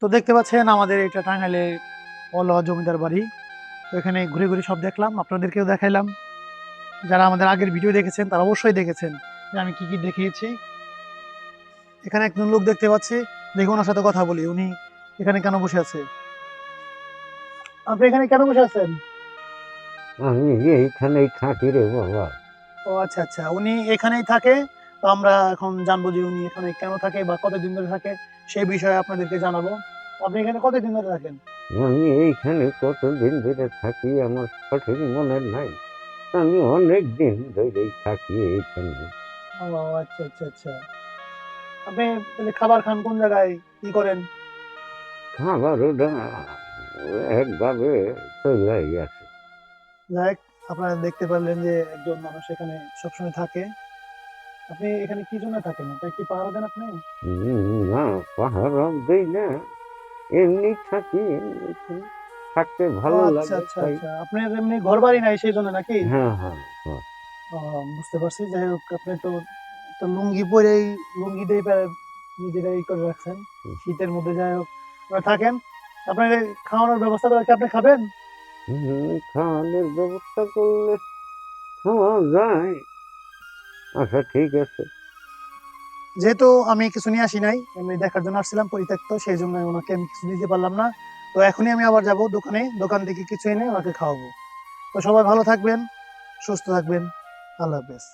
তো দেখতে পাচ্ছেন আমাদের এটা টাঙ্গাইলে অলওয়া জমিদার বাড়ি। তো এখানে ঘুরে ঘুরে সব দেখলাম, আপনাদেরকেও দেখাইলাম। যারা আমাদের আগের ভিডিও দেখেছেন তারা অবশ্যই দেখেছেন যে আমি কি কি দেখিয়েছি। এখানে একজন লোক দেখতে পাচ্ছি, দেখি ওনার সাথে কথা বলি। উনি এখানে কেন বসে আছে? আপনি এখানে কেন বসে আছেন? আমি এইখানেই থাকি রে বাবা। ও আচ্ছা আচ্ছা, উনি এখানেই থাকে। তো আমরা এখন জানবো যে উনি এখানে কেন থাকে বা কতদিন ধরে থাকে, সেই বিষয়ে আপনাদেরকে জানাবো। আপনি এখানে কতদিন ধরে থাকেন? আমি এইখানে কতদিন ধরে থাকি আমার সঠিক মনে নাই। আমি অনেক দিন ধরেই থাকি এইখানে। ও আচ্ছা আচ্ছা আচ্ছা। আপনি তাহলে খাবার খান কোন জায়গায়, কি করেন? খাবার ওটা একভাবে চলাই আছে। যাই হোক, আপনারা দেখতে পারলেন যে একজন মানুষ এখানে সবসময় থাকে। আপনি এখানে কি জন্য থাকেন? এটা কি পাহারা দেন আপনি? না, পাহাড় দেই না, এমনি থাকি, এমনি এখানে থাকতে ও ভালো আচ্ছা লাগে আচ্ছা তাই। আচ্ছা, আপনার এমনি ঘর বাড়ি নাই সেই জন্য নাকি? হ্যাঁ হ্যাঁ হ্যাঁ। ও, বুঝতে পারছি। যাই হোক, আপনি তো তো লুঙ্গি পরেই, লুঙ্গি দিয়ে নিজেরাই করে রাখছেন শীতের মধ্যে। যাই হোক, আপনারা থাকেন। আপনার এই খাওয়ানোর ব্যবস্থা করে কি আপনি খাবেন? খাওয়ানোর ব্যবস্থা করলে খাওয়া যায়। আচ্ছা ঠিক আছে। যেহেতু আমি কিছু নিয়ে আসি নাই, এমনি দেখার জন্য আসছিলাম পরিত্যক্ত, সেই জন্য ওনাকে আমি কিছু দিতে পারলাম না। তো এখনই আমি আবার যাব দোকানে, দোকান থেকে কিছু এনে ওনাকে খাওয়াবো। তো সবাই ভালো থাকবেন, সুস্থ থাকবেন। আল্লাহ হাফেজ।